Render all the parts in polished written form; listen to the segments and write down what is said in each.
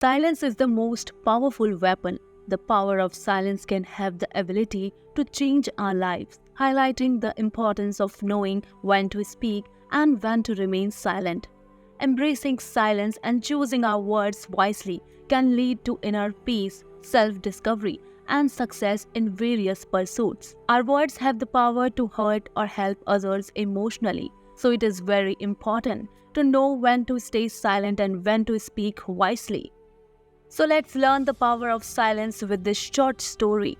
Silence is the most powerful weapon. The power of silence can have the ability to change our lives, highlighting the importance of knowing when to speak and when to remain silent. Embracing silence and choosing our words wisely can lead to inner peace, self-discovery, and success in various pursuits. Our words have the power to hurt or help others emotionally, so it is very important to know when to stay silent and when to speak wisely. So let's learn the power of silence with this short story.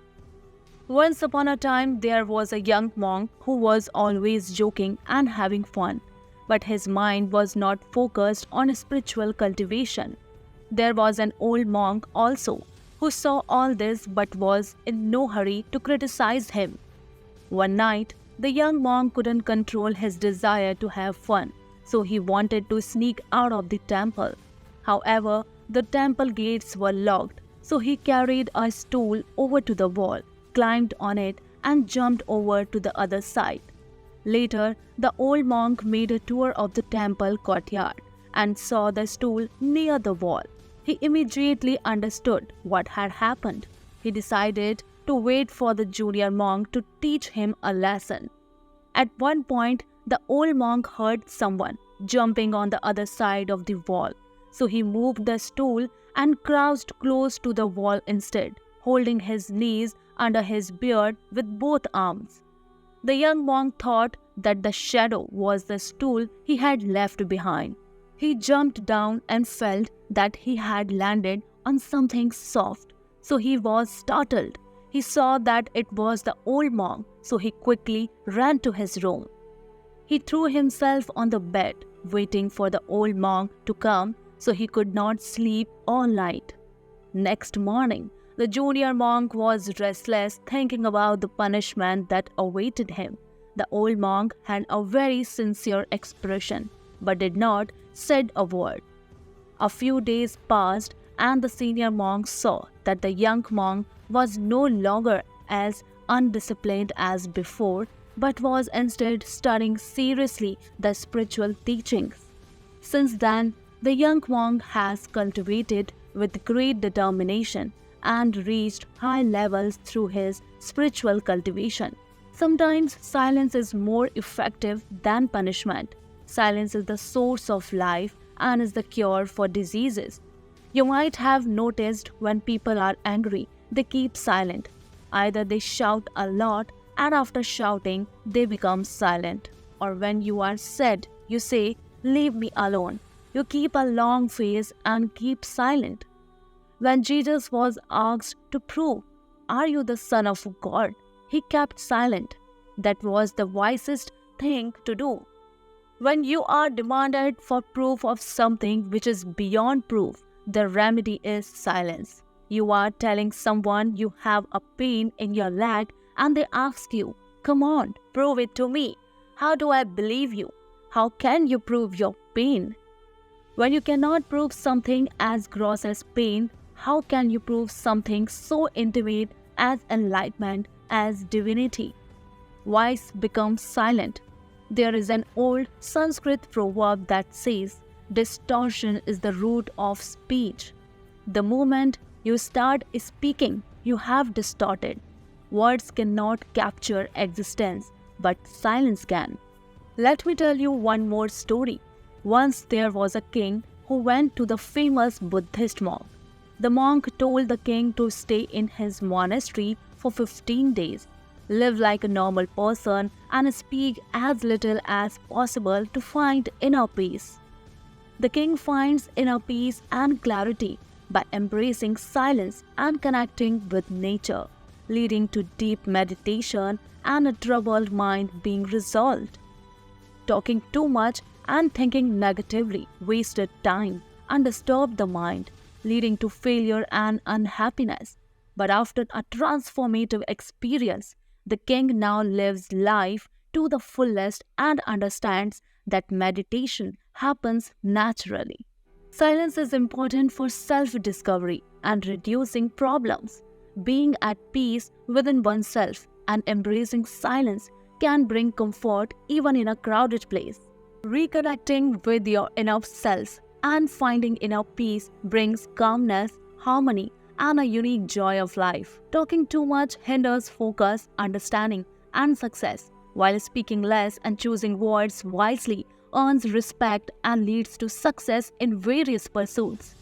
Once upon a time, there was a young monk who was always joking and having fun, but his mind was not focused on spiritual cultivation. There was an old monk also who saw all this but was in no hurry to criticize him. One night, the young monk couldn't control his desire to have fun, so he wanted to sneak out of the temple. However, the temple gates were locked, so he carried a stool over to the wall, climbed on it, and jumped over to the other side. Later, the old monk made a tour of the temple courtyard and saw the stool near the wall. He immediately understood what had happened. He decided to wait for the junior monk to teach him a lesson. At one point, the old monk heard someone jumping on the other side of the wall. So he moved the stool and crouched close to the wall instead, holding his knees under his beard with both arms. The young monk thought that the shadow was the stool he had left behind. He jumped down and felt that he had landed on something soft, so he was startled. He saw that it was the old monk, so he quickly ran to his room. He threw himself on the bed, waiting for the old monk to come, so he could not sleep all night. Next morning, the junior monk was restless, thinking about the punishment that awaited him. The old monk had a very sincere expression, but did not say a word. A few days passed, and the senior monk saw that the young monk was no longer as undisciplined as before, but was instead studying seriously the spiritual teachings. Since then, the young monk has cultivated with great determination and reached high levels through his spiritual cultivation. Sometimes silence is more effective than punishment. Silence is the source of life and is the cure for diseases. You might have noticed when people are angry, they keep silent. Either they shout a lot and after shouting, they become silent. Or when you are sad, you say, "Leave me alone." You keep a long face and keep silent. When Jesus was asked to prove, "Are you the Son of God?" he kept silent. That was the wisest thing to do. When you are demanded for proof of something which is beyond proof, the remedy is silence. You are telling someone you have a pain in your leg and they ask you, "Come on, prove it to me." How do I believe you? How can you prove your pain? When you cannot prove something as gross as pain, how can you prove something so intimate as enlightenment, as divinity? Wise becomes silent. There is an old Sanskrit proverb that says, "Distortion is the root of speech." The moment you start speaking, you have distorted. Words cannot capture existence, but silence can. Let me tell you one more story. Once there was a king who went to the famous Buddhist monk. The monk told the king to stay in his monastery for 15 days, live like a normal person, and speak as little as possible to find inner peace. The king finds inner peace and clarity by embracing silence and connecting with nature, leading to deep meditation and a troubled mind being resolved. Talking too much and thinking negatively wasted time and disturbed the mind, leading to failure and unhappiness. But after a transformative experience, the king now lives life to the fullest and understands that meditation happens naturally. Silence is important for self-discovery and reducing problems. Being at peace within oneself and embracing silence can bring comfort even in a crowded place. Reconnecting with your inner self and finding inner peace brings calmness, harmony, and a unique joy of life. Talking too much hinders focus, understanding, and success, while speaking less and choosing words wisely earns respect and leads to success in various pursuits.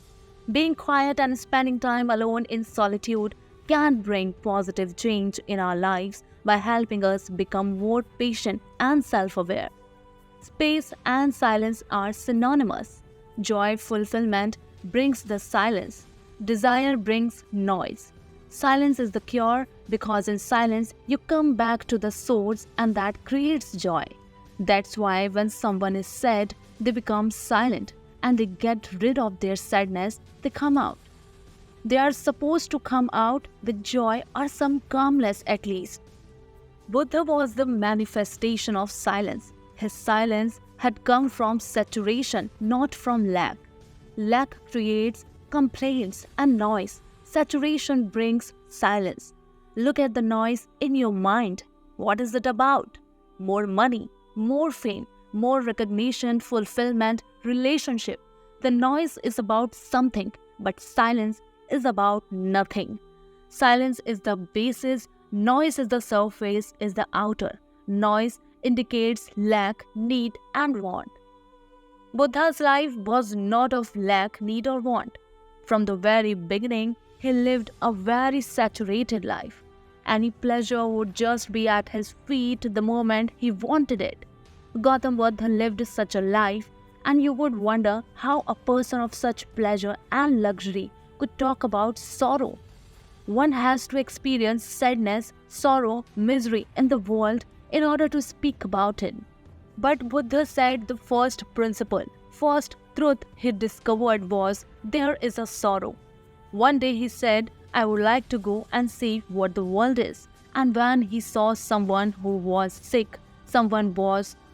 Being quiet and spending time alone in solitude can bring positive change in our lives by helping us become more patient and self-aware. Space and silence are synonymous. Joy, fulfillment brings the silence. Desire brings noise. Silence is the cure because in silence you come back to the source and that creates joy. That's why when someone is sad, they become silent and they get rid of their sadness, they come out. They are supposed to come out with joy or some calmness at least. Buddha was the manifestation of silence. His silence had come from saturation, not from lack. Lack creates complaints and noise. Saturation brings silence. Look at the noise in your mind. What is it about? More money, more fame, more recognition, fulfillment, relationship. The noise is about something, but silence is about nothing. Silence is the basis, noise is the surface, is the outer. Noise indicates lack, need, and want. Buddha's life was not of lack, need, or want. From the very beginning, he lived a very saturated life. Any pleasure would just be at his feet the moment he wanted it. Gautam Buddha lived such a life, and you would wonder how a person of such pleasure and luxury could talk about sorrow. One has to experience sadness, sorrow, misery in the world in order to speak about it. But Buddha said the first principle, first truth he discovered was there is a sorrow. One day he said, I would like to go and see what the world is. And when he saw someone who was sick, someone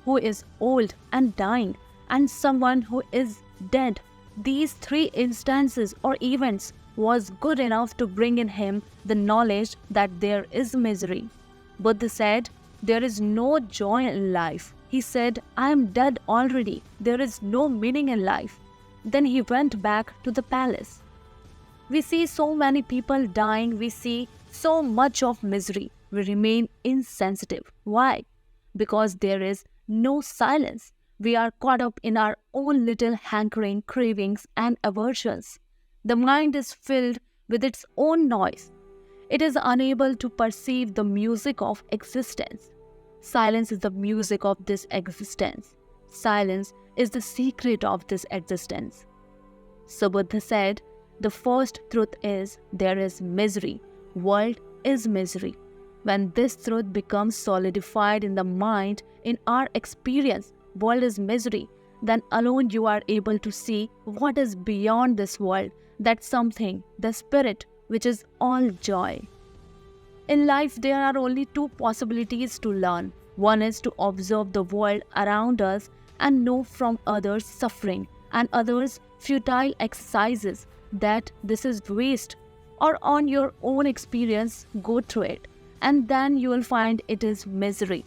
who is old and dying, and someone who is dead, these three instances or events was good enough to bring in him the knowledge that there is misery. Buddha said, there is no joy in life. He said, I am dead already. There is no meaning in life. Then he went back to the palace. We see so many people dying. We see so much of misery. We remain insensitive. Why? Because there is no silence. We are caught up in our own little hankering, cravings, and aversions. The mind is filled with its own noise. It is unable to perceive the music of existence. Silence is the music of this existence. Silence is the secret of this existence. So Buddha said, the first truth is there is misery. World is misery. When this truth becomes solidified in the mind, in our experience, world is misery, then alone you are able to see what is beyond this world, that something, the spirit, which is all joy. In life, there are only two possibilities to learn. One is to observe the world around us and know from others' suffering and others' futile exercises that this is waste, or on your own experience, go through it, and then you will find it is misery.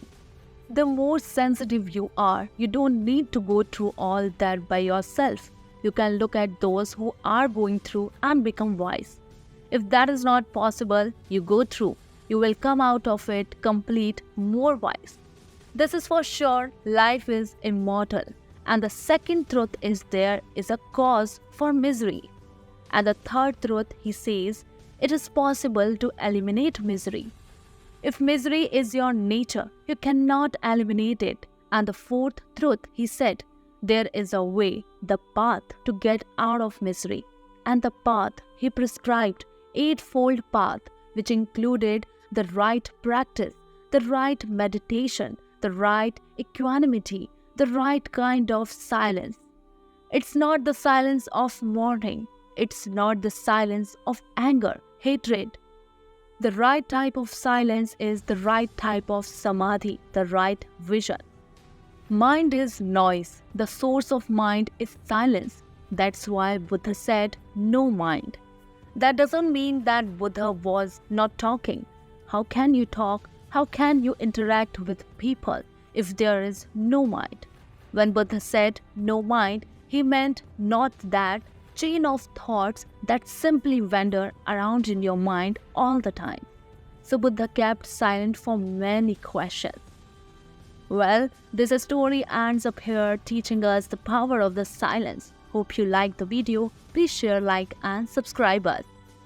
The more sensitive you are, you don't need to go through all that by yourself. You can look at those who are going through and become wise. If that is not possible, you go through. You will come out of it complete, more wise. This is for sure, life is immortal. And the second truth is there is a cause for misery. And the third truth, he says, it is possible to eliminate misery. If misery is your nature, you cannot eliminate it. And the fourth truth, he said, there is a way, the path to get out of misery. And the path he prescribed, eightfold path, which included the right practice, the right meditation, the right equanimity, the right kind of silence. It's not the silence of mourning. It's not the silence of anger, hatred. The right type of silence is the right type of samadhi, the right vision. Mind is noise. The source of mind is silence. That's why Buddha said, no mind. That doesn't mean that Buddha was not talking. How can you talk? How can you interact with people if there is no mind? When Buddha said no mind, He meant not that chain of thoughts that simply wander around in your mind all the time. So Buddha kept silent for many questions. Well, this story ends up here teaching us the power of the silence. Hope you liked the video. Please share, like and subscribe us.